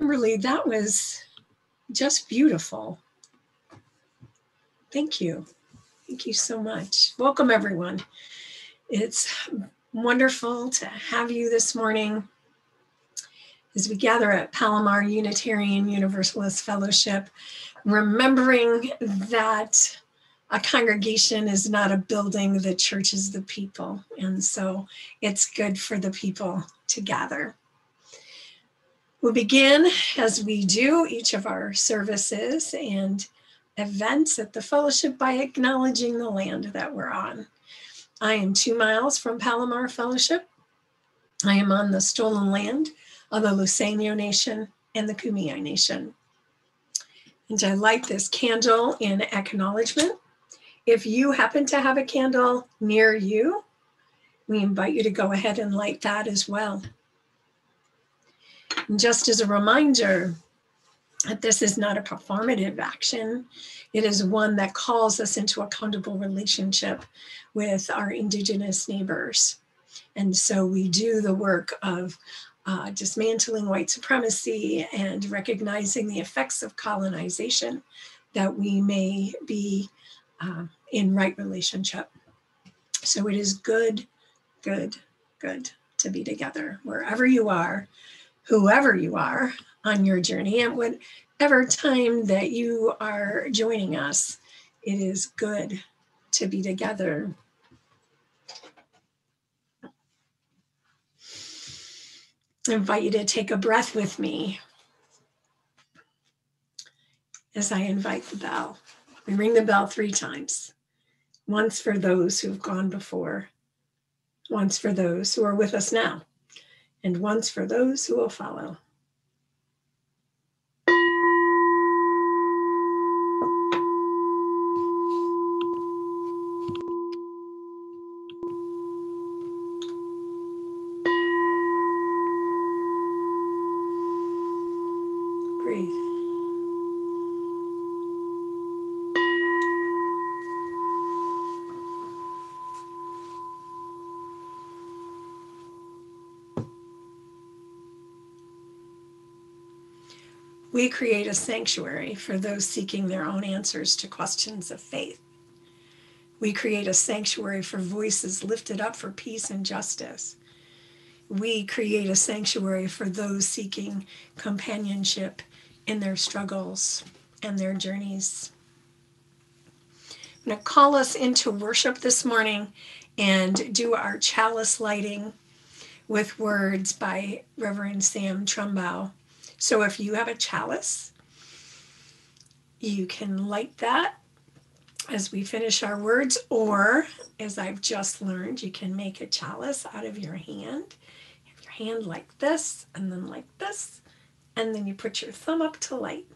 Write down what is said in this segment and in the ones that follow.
Kimberly, that was just beautiful. Thank you. Thank you so much. Welcome, everyone. It's wonderful to have you this morning as we gather at Palomar Unitarian Universalist Fellowship, remembering that a congregation is not a building, the church is the people. And so it's good for the people to gather. We'll begin, as we do each of our services and events at the fellowship, by acknowledging the land that we're on. I am 2 miles from Palomar Fellowship. I am on the stolen land of the Luiseño Nation and the Kumeyaay Nation. And I light this candle in acknowledgement. If you happen to have a candle near you, we invite you to go ahead and light that as well. And just as a reminder that this is not a performative action, it is one that calls us into accountable relationship with our Indigenous neighbors. And so we do the work of dismantling white supremacy and recognizing the effects of colonization, that we may be in right relationship. So it is good to be together wherever you are, whoever you are on your journey, and whatever time that you are joining us. It is good to be together. I invite you to take a breath with me as I invite the bell. We ring the bell 3 times. Once for those who've gone before, once for those who are with us now, and once for those who will follow. Breathe. We create a sanctuary for those seeking their own answers to questions of faith. We create a sanctuary for voices lifted up for peace and justice. We create a sanctuary for those seeking companionship in their struggles and their journeys. I'm going to call us into worship this morning and do our chalice lighting with words by Reverend Sam Trumbaugh. So if you have a chalice, you can light that as we finish our words, or as I've just learned, you can make a chalice out of your hand. You have your hand like this, and then like this, and then you put your thumb up to light.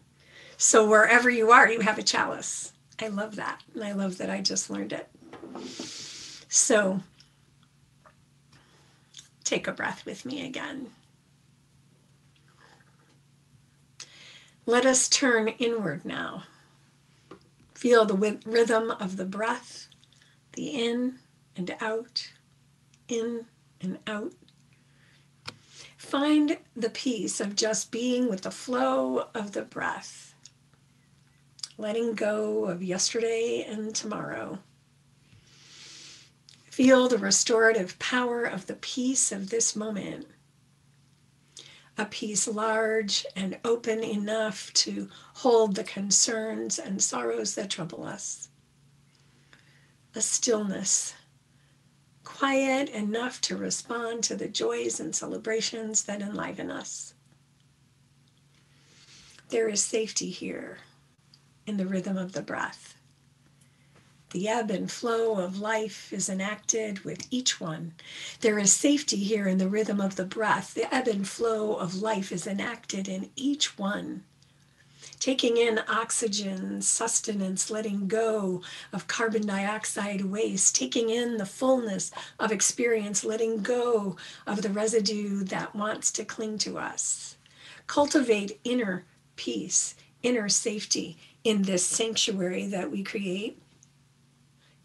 So wherever you are, you have a chalice. I love that, and I love that I just learned it. So take a breath with me again. Let us turn inward now. Feel the rhythm of the breath, the in and out, in and out. Find the peace of just being with the flow of the breath, letting go of yesterday and tomorrow. Feel the restorative power of the peace of this moment. A peace large and open enough to hold the concerns and sorrows that trouble us. A stillness, quiet enough to respond to the joys and celebrations that enliven us. There is safety here in the rhythm of the breath. The ebb and flow of life is enacted with each one. There is safety here in the rhythm of the breath. The ebb and flow of life is enacted in each one. Taking in oxygen, sustenance, letting go of carbon dioxide waste, taking in the fullness of experience, letting go of the residue that wants to cling to us. Cultivate inner peace, inner safety in this sanctuary that we create,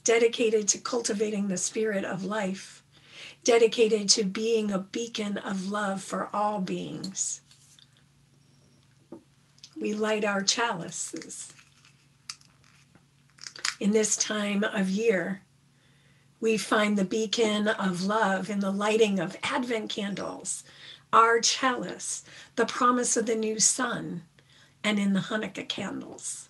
dedicated to cultivating the spirit of life, dedicated to being a beacon of love for all beings. we light our chalices. In this time of year, we find the beacon of love in the lighting of Advent candles, our chalice, the promise of the new sun, and in the Hanukkah candles.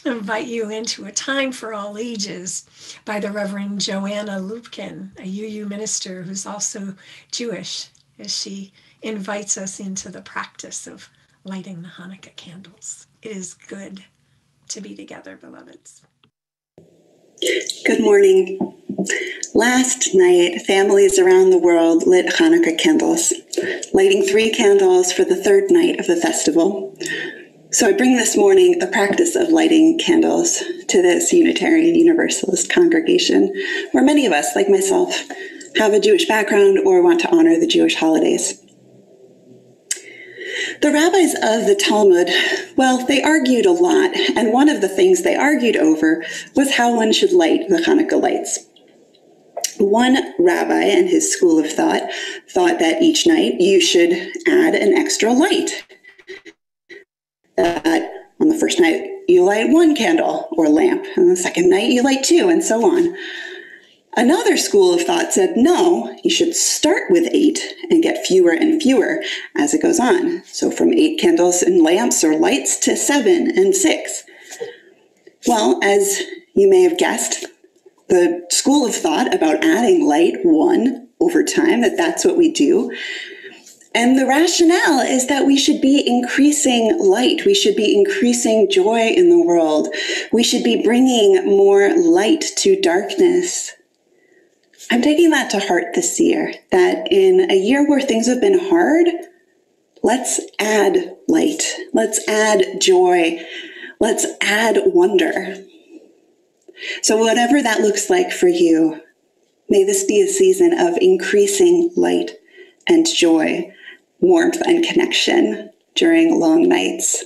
I invite you into a time for all ages by the Reverend Joanna Lupkin, a UU minister who's also Jewish, as she invites us into the practice of lighting the Hanukkah candles. It is good to be together, beloveds. Good morning. Last night, families around the world lit Hanukkah candles, lighting 3 candles for the 3rd night of the festival. So I bring this morning the practice of lighting candles to this Unitarian Universalist congregation, where many of us, like myself, have a Jewish background or want to honor the Jewish holidays. The rabbis of the Talmud, well, they argued a lot, and one of the things they argued over was how one should light the Hanukkah lights. One rabbi and his school of thought that each night you should add an extra light. That on the first night you light 1 candle or lamp, and the second night you light 2, and so on. Another school of thought said, no, you should start with 8 and get fewer and fewer as it goes on. So from 8 candles and lamps or lights to 7 and 6. Well, as you may have guessed, the school of thought about adding light won over time, that's what we do. And the rationale is that we should be increasing light. We should be increasing joy in the world. We should be bringing more light to darkness. I'm taking that to heart this year, that in a year where things have been hard, let's add light. Let's add joy. Let's add wonder. So whatever that looks like for you, may this be a season of increasing light and joy, warmth and connection during long nights.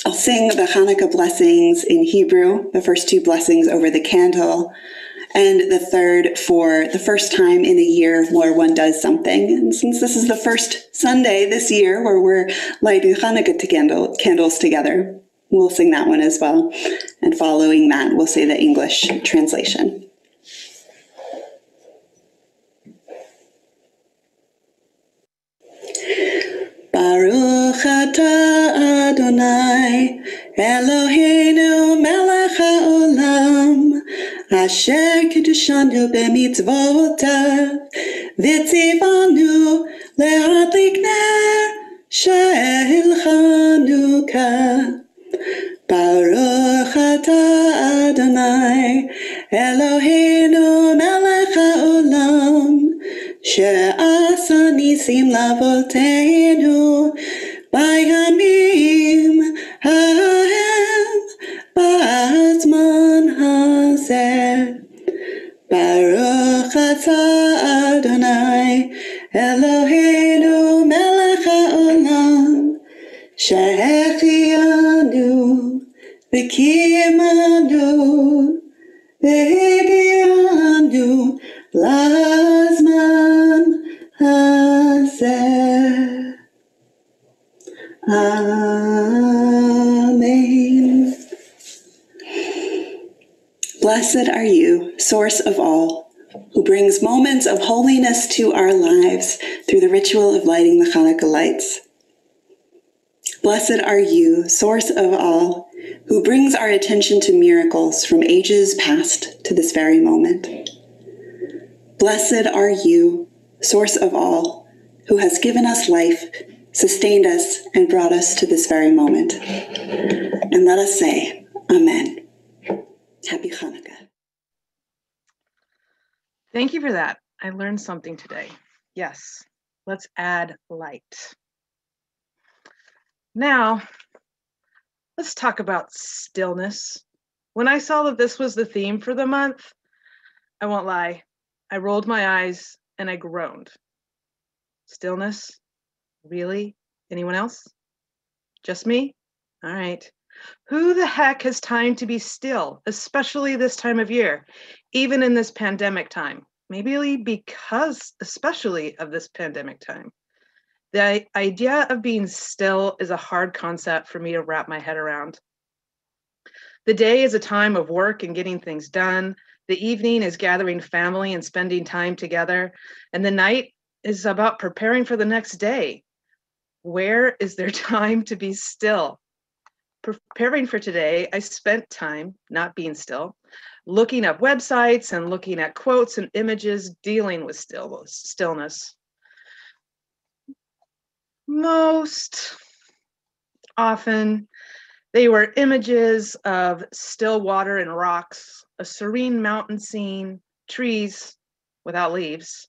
I'll sing the Hanukkah blessings in Hebrew, the first 2 blessings over the candle, and the 3rd for the first time in a year where one does something. And since this is the first Sunday this year where we're lighting Hanukkah candles together, we'll sing that one as well. And following that, we'll say the English translation. Baruch atah Adonai, Eloheinu melech haolam, asher kiddushanu b'mitzvotav, v'tzivanu le'adlik ner shel Chanukah. Baruch atah Adonai, Eloheinu melech haolam, she'asa nisim lavotenu, bayamim hahem, ba'azman hazeh. Baruch atah Adonai, Eloheinu melech haolam, she'echianu v'kimanu v'higianu lazman hazeh. Amen. Blessed are you, source of all, who brings moments of holiness to our lives through the ritual of lighting the Chanukah lights. Blessed are you, source of all, who brings our attention to miracles from ages past to this very moment. Blessed are you, source of all, who has given us life, sustained us, and brought us to this very moment. And let us say, Amen. Happy Hanukkah. Thank you for that. I learned something today. Yes, let's add light. Now, let's talk about stillness. When I saw that this was the theme for the month, I won't lie, I rolled my eyes and I groaned. Stillness? Really? Anyone else? Just me? All right. Who the heck has time to be still, especially this time of year, even in this pandemic time? Maybe because especially of this pandemic time. The idea of being still is a hard concept for me to wrap my head around. The day is a time of work and getting things done. The evening is gathering family and spending time together. And the night is about preparing for the next day. Where is there time to be still? Preparing for today, I spent time not being still, looking up websites and looking at quotes and images dealing with stillness. Most often, they were images of still water and rocks, a serene mountain scene, trees without leaves,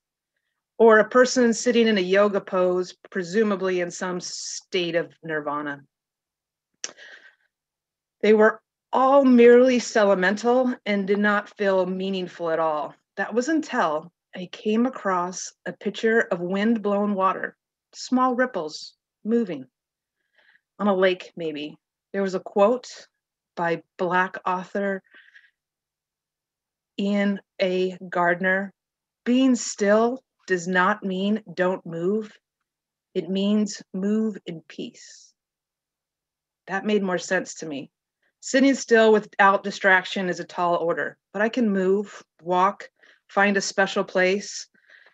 or a person sitting in a yoga pose, presumably in some state of nirvana. They were all merely sentimental and did not feel meaningful at all. That was until I came across a picture of wind-blown water, small ripples moving on a lake, maybe. There was a quote by Black author Ian A. Gardner: "Being still does not mean don't move. It means move in peace." That made more sense to me. Sitting still without distraction is a tall order, but I can move, walk, find a special place,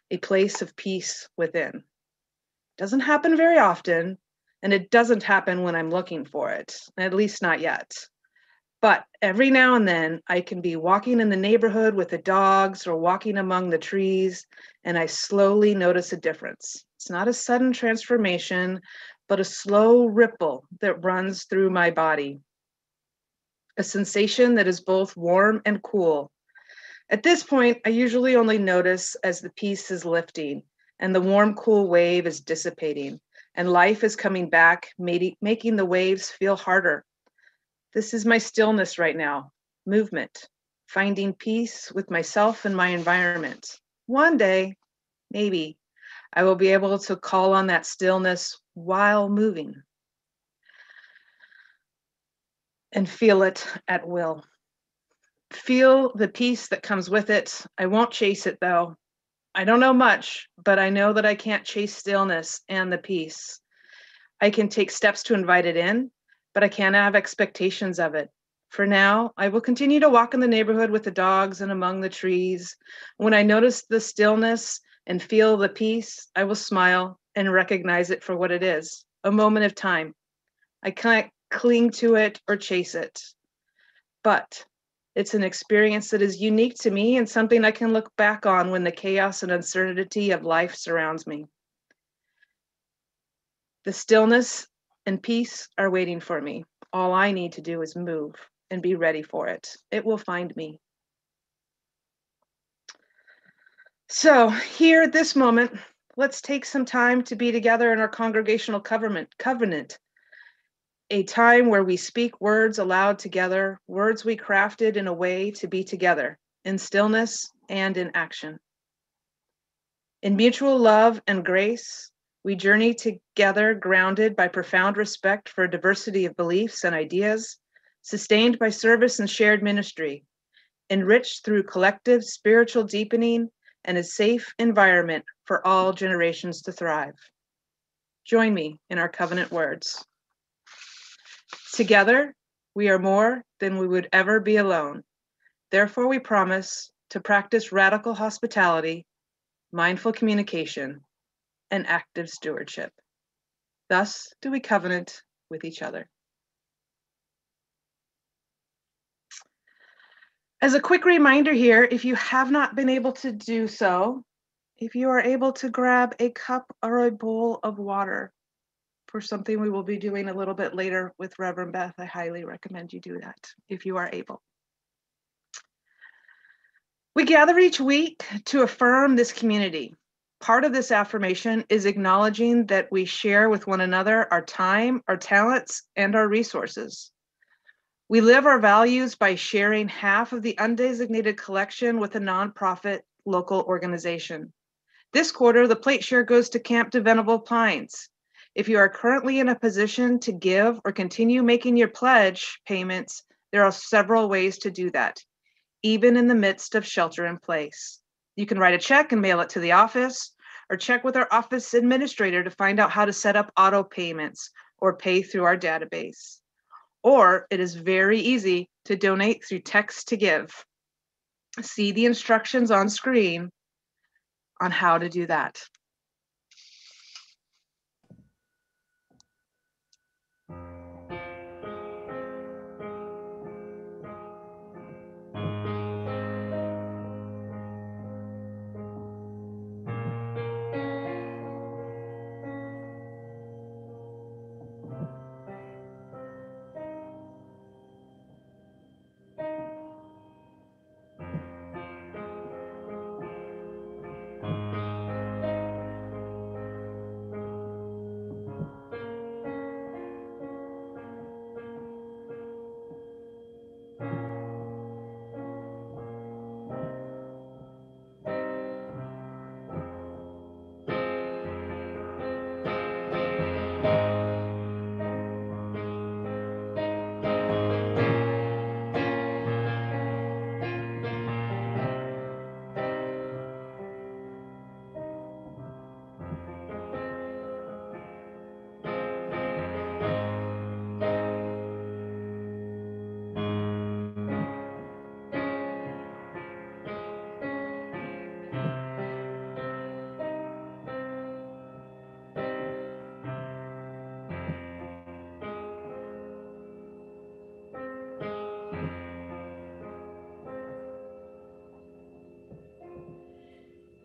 a place of peace within. Doesn't happen very often, and it doesn't happen when I'm looking for it, at least not yet. But every now and then I can be walking in the neighborhood with the dogs or walking among the trees, and I slowly notice a difference. It's not a sudden transformation, but a slow ripple that runs through my body. A sensation that is both warm and cool. At this point, I usually only notice as the piece is lifting and the warm, cool wave is dissipating and life is coming back, making the waves feel harder. This is my stillness right now, movement, finding peace with myself and my environment. One day, maybe, I will be able to call on that stillness while moving and feel it at will. Feel the peace that comes with it. I won't chase it though. I don't know much, but I know that I can't chase stillness and the peace. I can take steps to invite it in, but I can't have expectations of it. For now, I will continue to walk in the neighborhood with the dogs and among the trees. When I notice the stillness and feel the peace, I will smile and recognize it for what it is, a moment of time. I can't cling to it or chase it, but it's an experience that is unique to me and something I can look back on when the chaos and uncertainty of life surrounds me. The stillness and peace are waiting for me. All I need to do is move and be ready for it. It will find me. So here at this moment, let's take some time to be together in our congregational covenant, a time where we speak words aloud together, words we crafted in a way to be together, in stillness and in action. In mutual love and grace, we journey together grounded by profound respect for a diversity of beliefs and ideas, sustained by service and shared ministry, enriched through collective spiritual deepening and a safe environment for all generations to thrive. Join me in our covenant words. Together, we are more than we would ever be alone. Therefore, we promise to practice radical hospitality, mindful communication, and active stewardship. Thus do we covenant with each other. As a quick reminder here, if you have not been able to do so, if you are able to grab a cup or a bowl of water for something we will be doing a little bit later with Reverend Beth, I highly recommend you do that if you are able. We gather each week to affirm this community. Part of this affirmation is acknowledging that we share with one another our time, our talents, and our resources. We live our values by sharing half of the undesignated collection with a nonprofit local organization. This quarter, the plate share goes to Camp de Venable Pines. If you are currently in a position to give or continue making your pledge payments, there are several ways to do that, even in the midst of shelter in place. You can write a check and mail it to the office, or check with our office administrator to find out how to set up auto payments or pay through our database. Or it is very easy to donate through text to give. See the instructions on screen on how to do that.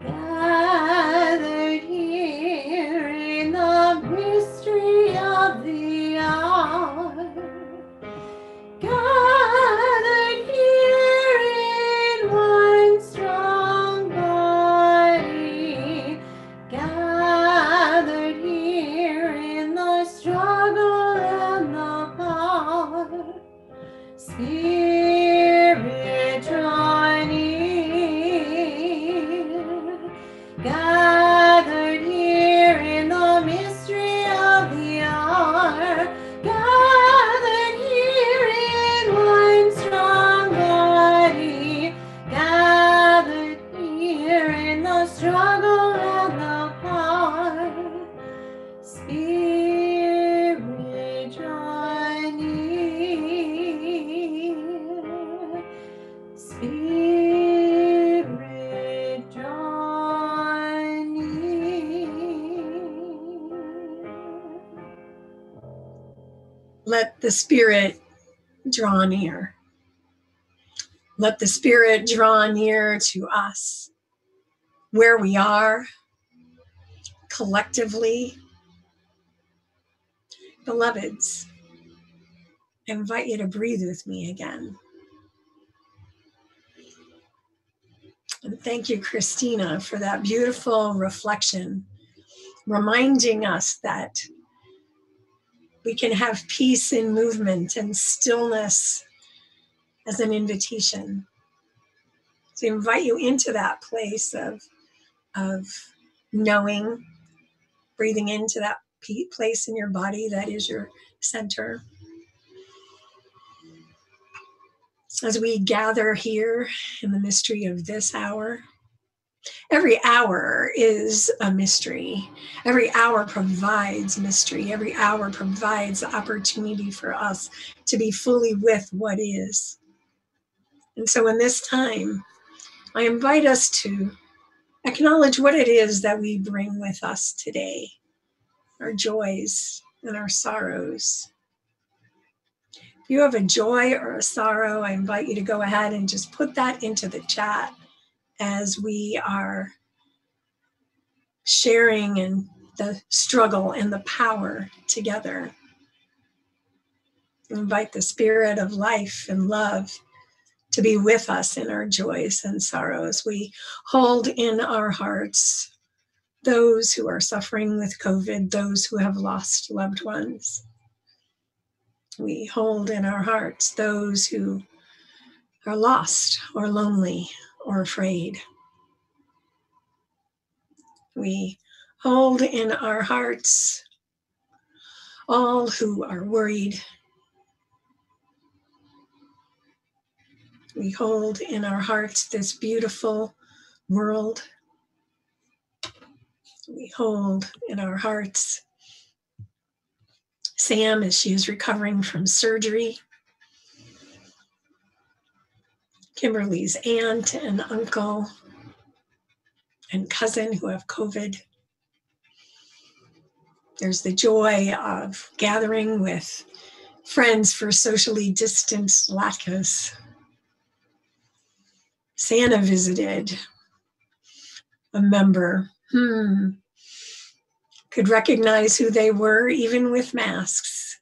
Gathered here in the mystery of the hour, gathered here in one strong body, gathered here in the struggle and the power, Spirit draw near, gathered here in the mystery of the hour, gathered here in one strong body, gathered here in the struggle and the power, Spirit draw near, Spirit draw near. Let the Spirit draw near. Let the Spirit draw near to us, where we are, collectively. Beloveds, I invite you to breathe with me again. And thank you, Christina, for that beautiful reflection, reminding us that we can have peace in movement and stillness as an invitation. So I invite you into that place of knowing, breathing into that place in your body that is your center. As we gather here in the mystery of this hour, every hour is a mystery. Every hour provides mystery. Every hour provides opportunity for us to be fully with what is. And so in this time, I invite us to acknowledge what it is that we bring with us today, our joys and our sorrows. If you have a joy or a sorrow, I invite you to go ahead and just put that into the chat as we are sharing in the struggle and the power together. Invite the spirit of life and love to be with us in our joys and sorrows. We hold in our hearts those who are suffering with COVID, those who have lost loved ones. We hold in our hearts those who are lost or lonely or afraid. We hold in our hearts all who are worried. We hold in our hearts this beautiful world We hold in our hearts Sam as she is recovering from surgery, Kimberly's aunt and uncle and cousin who have COVID. There's the joy of gathering with friends for socially distanced latkes. Santa visited a member. Could recognize who they were even with masks.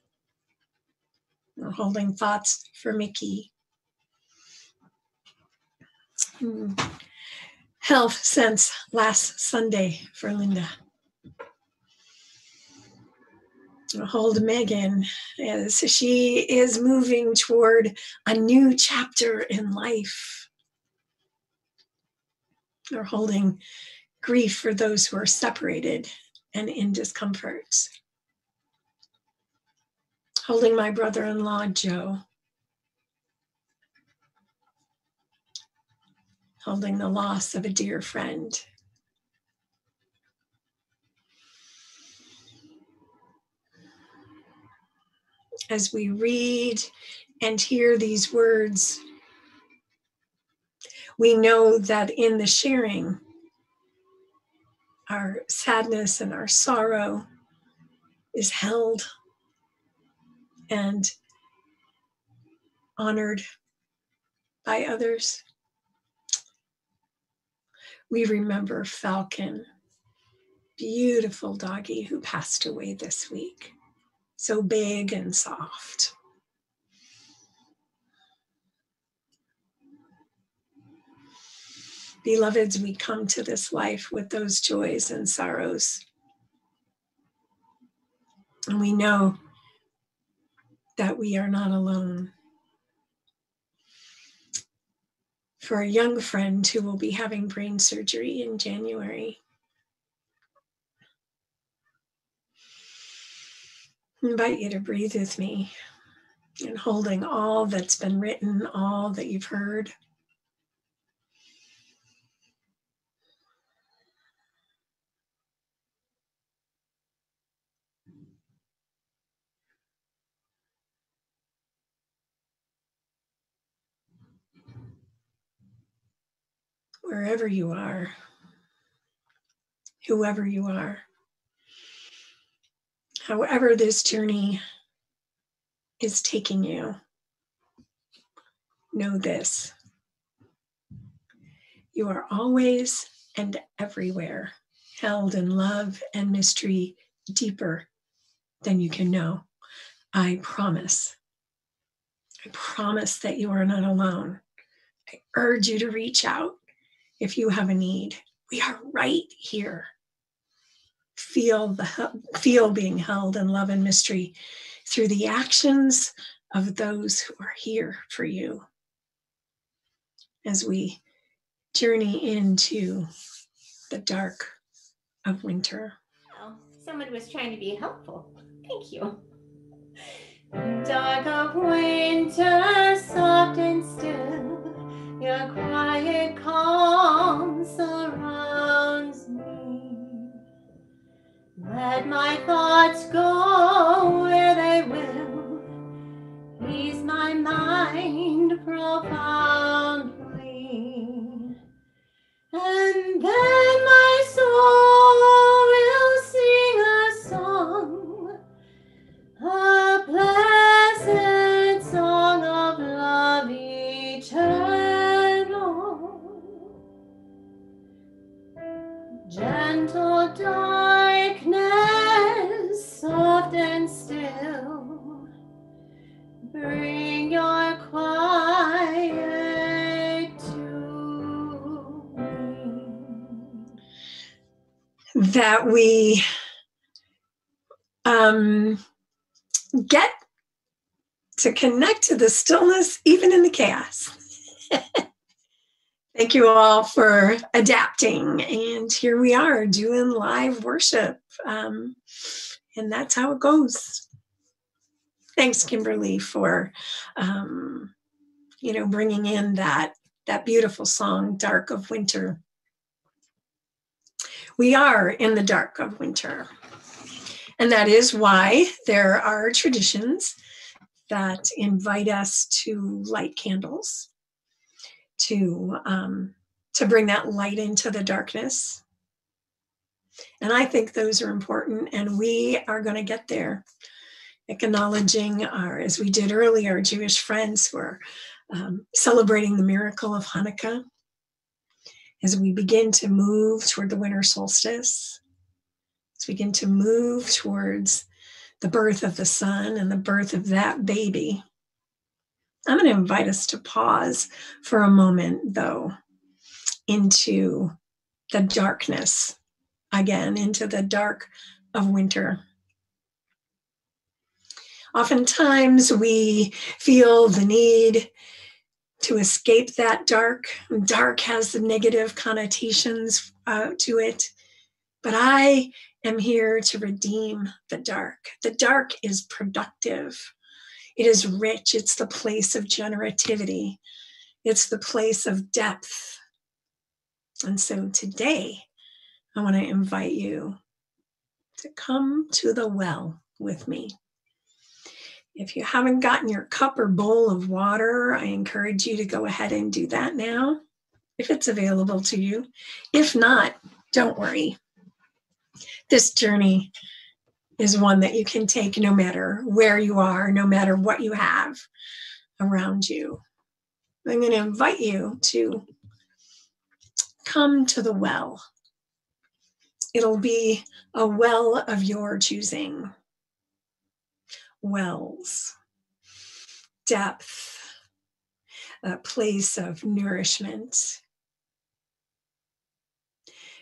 We're holding thoughts for Mickey. Health since last Sunday for Linda. We'll hold Megan as she is moving toward a new chapter in life. We're holding grief for those who are separated and in discomfort. Holding my brother-in-law, Joe. Holding the loss of a dear friend. As we read and hear these words, we know that in the sharing, our sadness and our sorrow is held and honored by others. We remember Falcon, beautiful doggie who passed away this week. So big and soft. Beloveds, we come to this life with those joys and sorrows. And we know that we are not alone. For a young friend who will be having brain surgery in January, I invite you to breathe with me and holding all that's been written, all that you've heard. Wherever you are, whoever you are, however this journey is taking you, know this. You are always and everywhere held in love and mystery deeper than you can know. I promise. I promise that you are not alone. I urge you to reach out if you have a need. We are right here. Feel being held in love and mystery through the actions of those who are here for you as we journey into the dark of winter. Oh, someone was trying to be helpful. Thank you. Dark of winter, soft and still, your quiet calm surrounds me. Let my thoughts go where they will, ease my mind profoundly. And then my soul will sing a song, a blessed song of love eternal. Gentle darkness, soft and still, bring your quiet to me. That we get to connect to the stillness even in the chaos. Thank you all for adapting. And here we are doing live worship. And that's how it goes. Thanks, Kimberly, for bringing in that beautiful song, Dark of Winter. We are in the dark of winter. And that is why there are traditions that invite us to light candles, to bring that light into the darkness. And I think those are important, and we are going to get there, acknowledging our, as we did earlier, Jewish friends who are celebrating the miracle of Hanukkah as we begin to move toward the winter solstice, as we begin to move towards the birth of the sun and the birth of that baby. I'm going to invite us to pause for a moment, though, into the darkness again, into the dark of winter. Oftentimes we feel the need to escape that dark. Dark has the negative connotations to it, but I am here to redeem the dark. The dark is productive. It is rich. It's the place of generativity. It's the place of depth. And so today, I want to invite you to come to the well with me. If you haven't gotten your cup or bowl of water, I encourage you to go ahead and do that now, if it's available to you. If not, don't worry. This journey is one that you can take no matter where you are, no matter what you have around you. I'm going to invite you to come to the well. It'll be a well of your choosing. Wells, depth, a place of nourishment.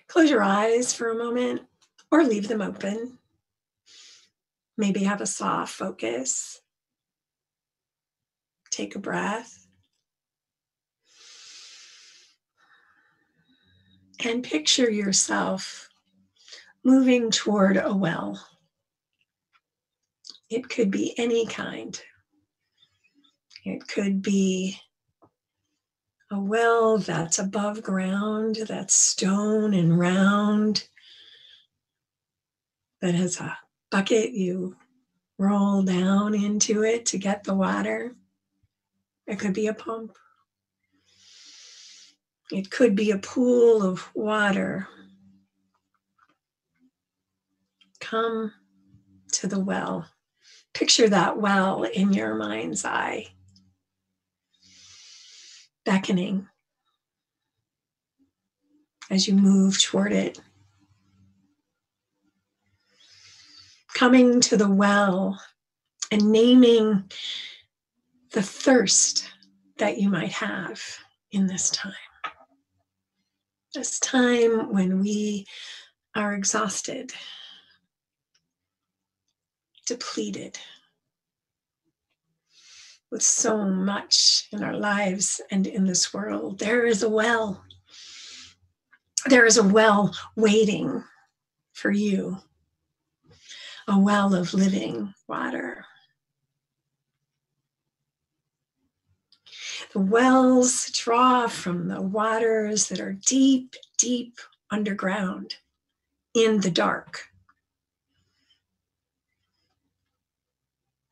Close your eyes for a moment or leave them open. Maybe have a soft focus. Take a breath. And picture yourself moving toward a well. It could be any kind. It could be a well that's above ground, that's stone and round, that has a bucket you roll down into it to get the water. It could be a pump. It could be a pool of water. Come to the well. Picture that well in your mind's eye, beckoning as you move toward it. Coming to the well and naming the thirst that you might have in this time. This time when we are exhausted, depleted, with so much in our lives and in this world. There is a well. There is a well waiting for you. A well of living water. The wells draw from the waters that are deep, deep underground in the dark.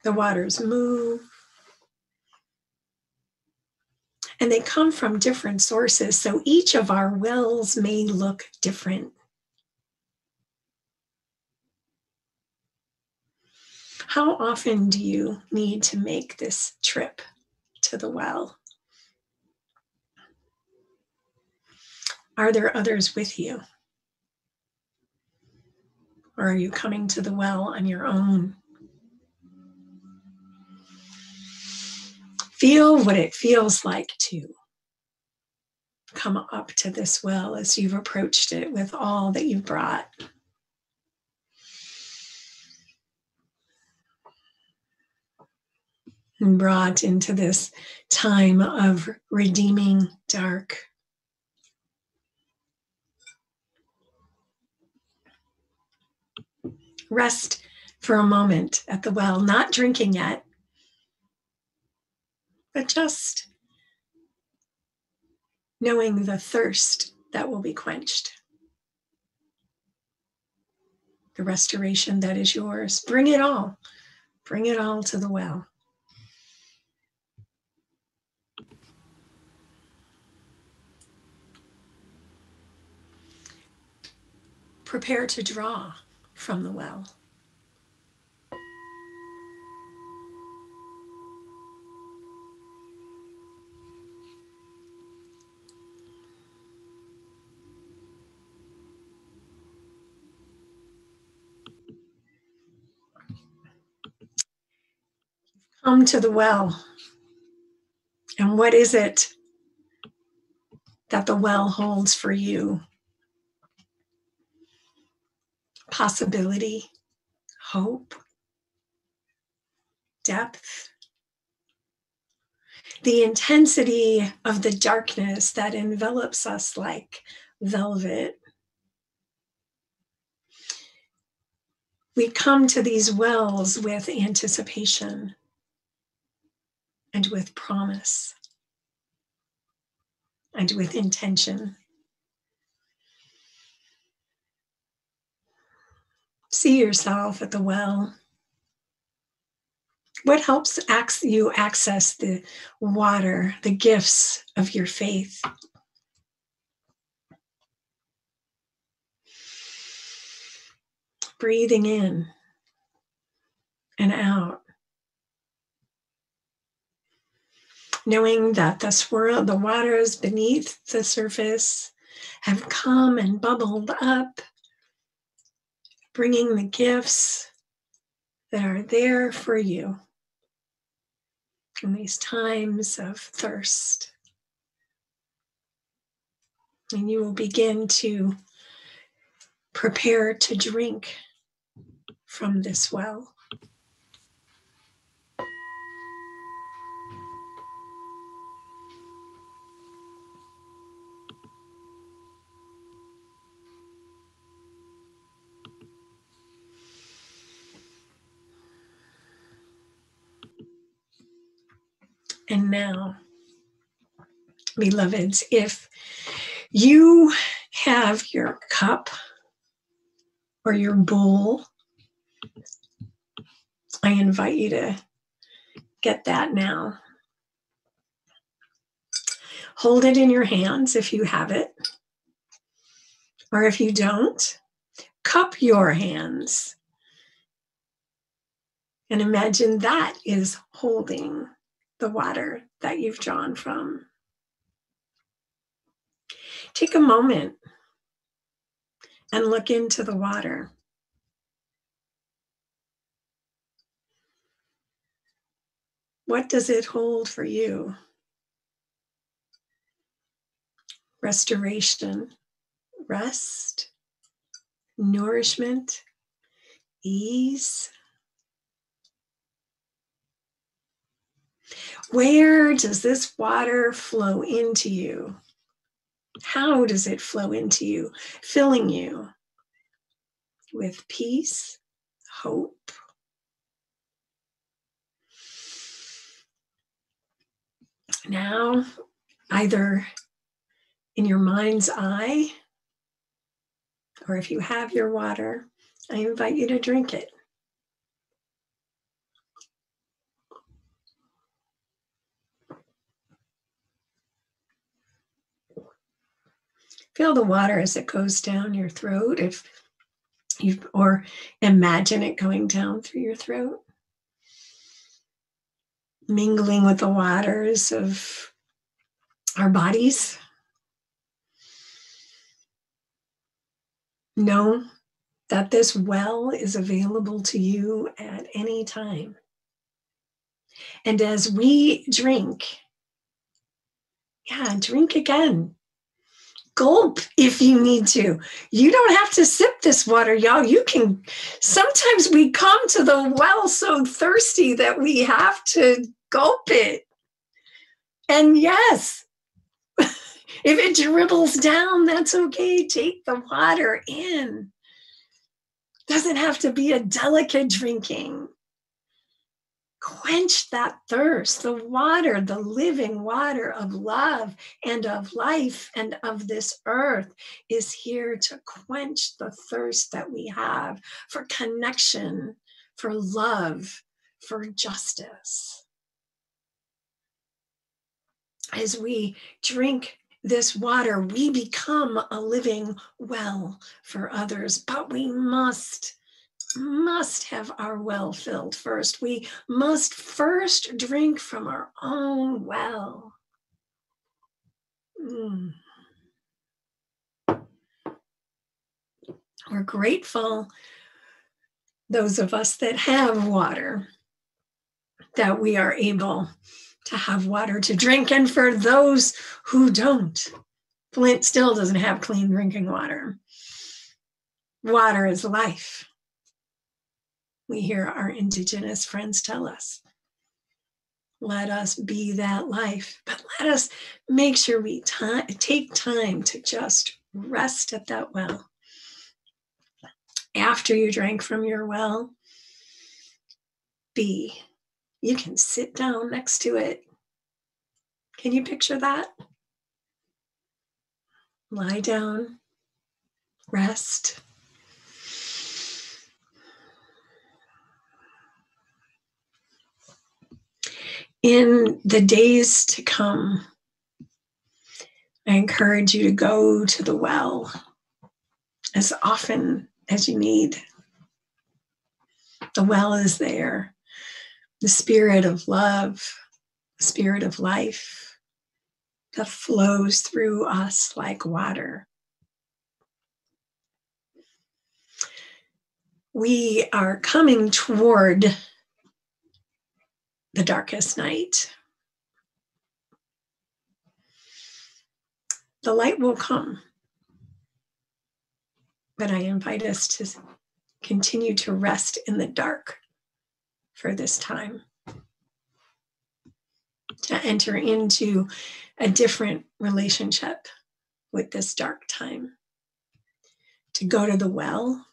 The waters move, and they come from different sources, so each of our wells may look different. How often do you need to make this trip to the well? Are there others with you? Or are you coming to the well on your own? Feel what it feels like to come up to this well as you've approached it with all that you've brought. And brought into this time of redeeming dark. Rest for a moment at the well, not drinking yet, but just knowing the thirst that will be quenched. the restoration that is yours. Bring it all. Bring it all to the well. Prepare to draw from the well. Come to the well. And what is it that the well holds for you? Possibility, hope, depth. The intensity of the darkness that envelops us like velvet. We come to these wells with anticipation and with promise and with intention. See yourself at the well. What helps you access the water, the gifts of your faith? Breathing in and out. Knowing that the waters beneath the surface have come and bubbled up, bringing the gifts that are there for you in these times of thirst. And you will begin to prepare to drink from this well. And now, beloveds, if you have your cup or your bowl, I invite you to get that now. Hold it in your hands if you have it. Or if you don't, cup your hands. And imagine that is holding the water that you've drawn from. Take a moment and look into the water. What does it hold for you? Restoration, rest, nourishment, ease. Where does this water flow into you? How does it flow into you, filling you with peace, hope? Now, either in your mind's eye, or if you have your water, I invite you to drink it. Feel the water as it goes down your throat, or imagine it going down through your throat, mingling with the waters of our bodies. Know that this well is available to you at any time. And as we drink, drink again. Gulp if you need to. You don't have to sip this water, y'all. Sometimes we come to the well so thirsty that we have to gulp it. And yes, if it dribbles down, that's okay. Take the water in. Doesn't have to be a delicate drinking. Quench that thirst. The water, the living water of love and of life and of this earth is here to quench the thirst that we have for connection, for love, for justice. As we drink this water, we become a living well for others, but we must have our well filled first. We must first drink from our own well. We're grateful, those of us that have water, that we are able to have water to drink. And for those who don't, Flint still doesn't have clean drinking water. Water is life. We hear our Indigenous friends tell us. Let us be that life, but let us make sure we take time to just rest at that well. After you drank from your well, you can sit down next to it. Can you picture that? Lie down, rest. In the days to come, I encourage you to go to the well as often as you need. The well is there. The spirit of love, the spirit of life that flows through us like water. We are coming toward the darkest night. The light will come, but I invite us to continue to rest in the dark for this time, to enter into a different relationship with this dark time, to go to the well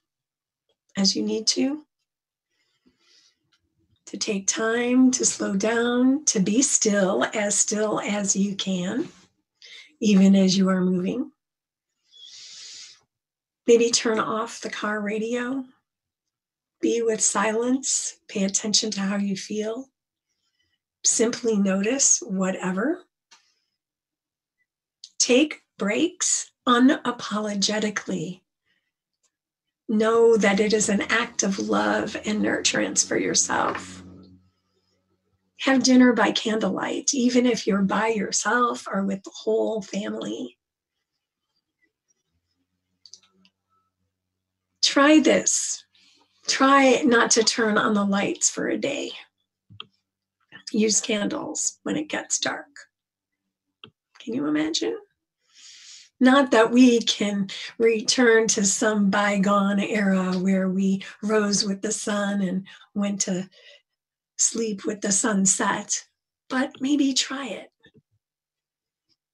as you need to take time to slow down, to be still as you can, even as you are moving. Maybe turn off the car radio, be with silence, pay attention to how you feel. Simply notice whatever. Take breaks unapologetically. Know that it is an act of love and nurturance for yourself. Have dinner by candlelight, even if you're by yourself or with the whole family. Try this. Try not to turn on the lights for a day. Use candles when it gets dark. Can you imagine? Not that we can return to some bygone era where we rose with the sun and went to sleep with the sunset, but maybe try it.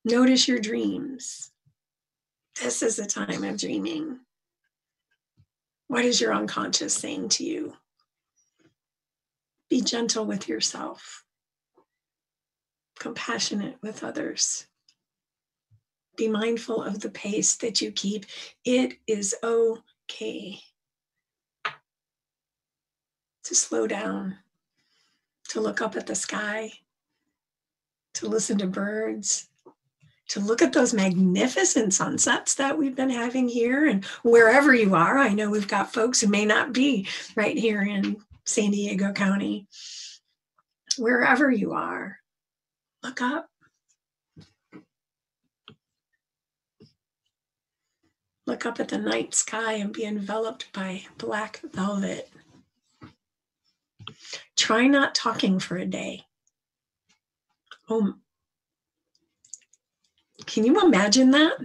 Notice your dreams. This is a time of dreaming. What is your unconscious saying to you? Be gentle with yourself, compassionate with others. Be mindful of the pace that you keep. It is okay to slow down, to look up at the sky, to listen to birds, to look at those magnificent sunsets that we've been having here and wherever you are. I know we've got folks who may not be right here in San Diego County. Wherever you are, look up. Look up at the night sky and be enveloped by black velvet. Try not talking for a day. Oh, can you imagine that?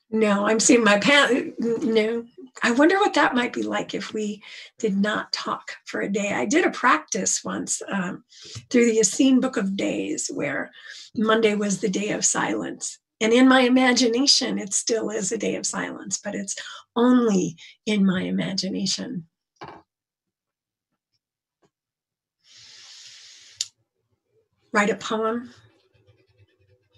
No, I'm seeing my no. I wonder what that might be like if we did not talk for a day. I did a practice once through the Essene Book of Days where Monday was the day of silence. And in my imagination, it still is a day of silence, but it's only in my imagination. Write a poem,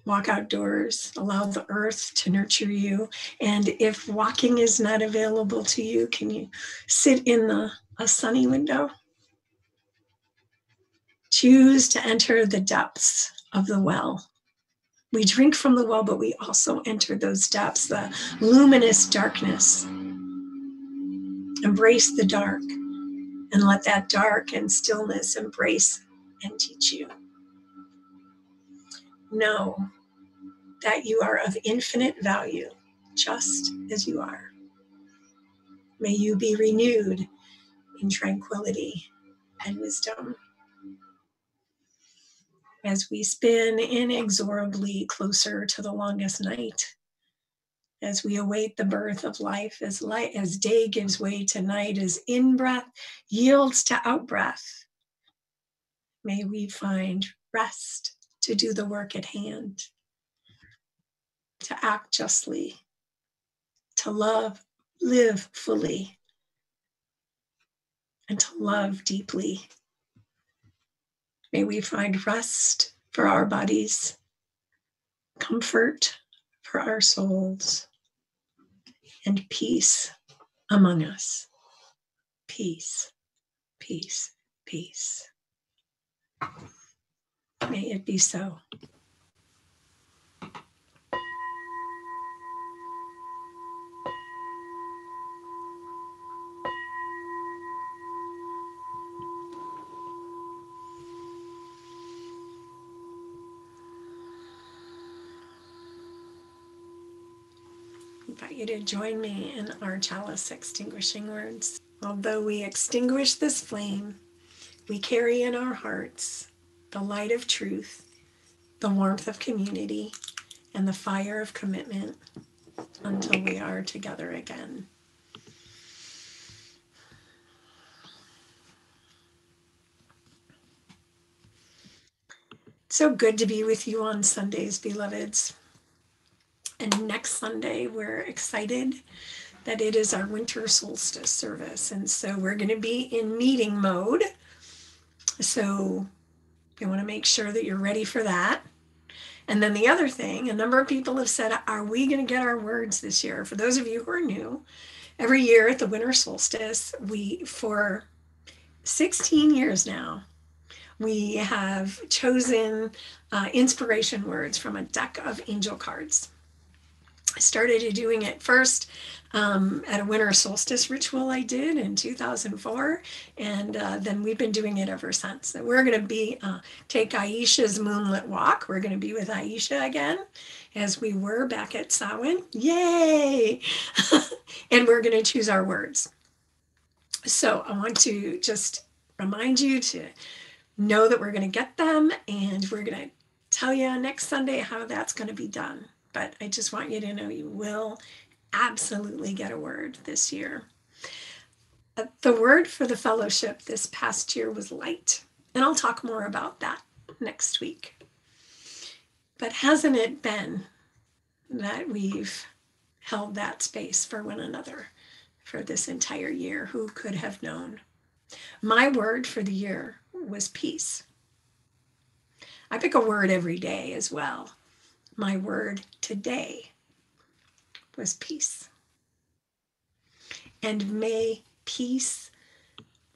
walk outdoors, allow the earth to nurture you. And if walking is not available to you, can you sit in a sunny window? Choose to enter the depths of the well. We drink from the well, but we also enter those depths, the luminous darkness. Embrace the dark and let that dark and stillness embrace and teach you. Know that you are of infinite value, just as you are. May you be renewed in tranquility and wisdom. As we spin inexorably closer to the longest night, as we await the birth of life, as day gives way to night, as in-breath yields to out-breath, may we find rest to do the work at hand, to act justly, to live fully, and to love deeply. May we find rest for our bodies, comfort for our souls, and peace among us. Peace, peace, peace. May it be so. I invite you to join me in our chalice extinguishing words. Although we extinguish this flame, we carry in our hearts the light of truth, the warmth of community, and the fire of commitment until we are together again. So good to be with you on Sundays, beloveds. And next Sunday, we're excited that it is our winter solstice service. And so we're going to be in meeting mode. So we want to make sure that you're ready for that. And then the other thing, a number of people have said, are we going to get our words this year? For those of you who are new, every year at the winter solstice, for 16 years now, we have chosen inspiration words from a deck of angel cards. I started doing it first at a winter solstice ritual I did in 2004, and then we've been doing it ever since. And we're going to take Aisha's moonlit walk. We're going to be with Aisha again, as we were back at Samhain. Yay! And we're going to choose our words. So I want to just remind you to know that we're going to get them, and we're going to tell you next Sunday how that's going to be done. But I just want you to know you will absolutely get a word this year. The word for the fellowship this past year was light, and I'll talk more about that next week. But hasn't it been that we've held that space for one another for this entire year? Who could have known? My word for the year was peace. I pick a word every day as well. My word today was peace. And may peace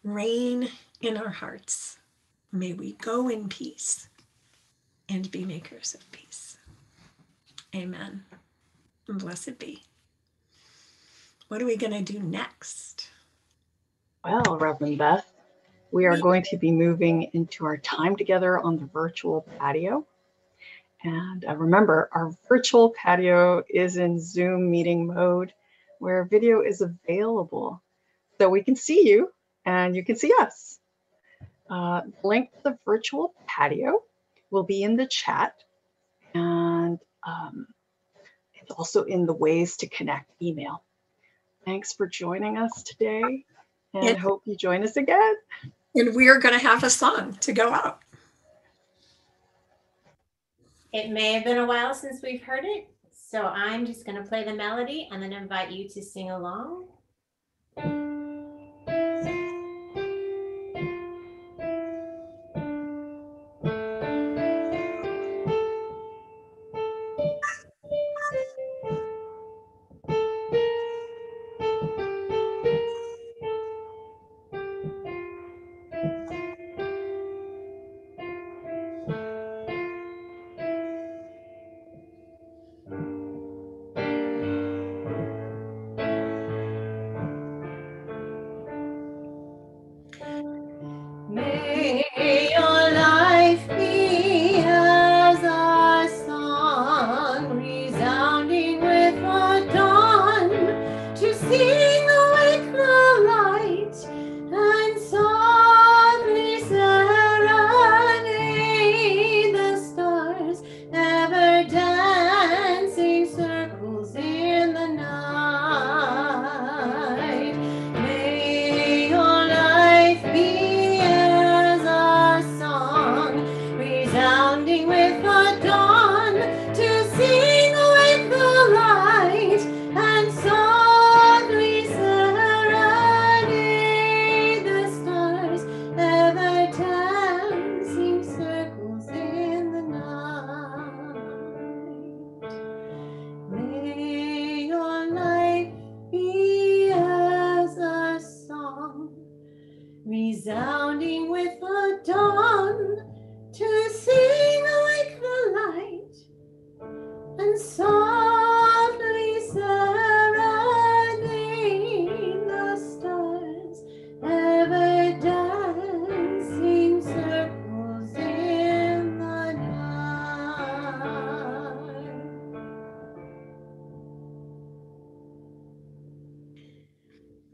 reign in our hearts. May we go in peace and be makers of peace. Amen. And blessed be. What are we going to do next? Well, Reverend Beth, we are going to be moving into our time together on the virtual patio. And remember, our virtual patio is in Zoom meeting mode where video is available. So we can see you and you can see us. The link to the virtual patio will be in the chat. And it's also in the ways to connect email. Thanks for joining us today. And hope you join us again. And we're going to have a song to go out. It may have been a while since we've heard it, so I'm just going to play the melody and then invite you to sing along.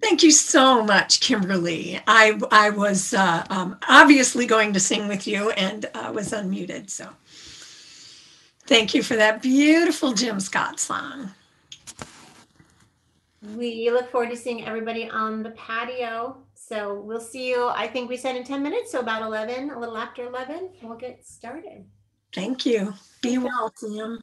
Thank you so much, Kimberly. I was obviously going to sing with you and was unmuted. So thank you for that beautiful Jim Scott song. We look forward to seeing everybody on the patio. So we'll see you, I think we said in 10 minutes, so about 11, a little after 11, we'll get started. Thank you. Be well, Sam.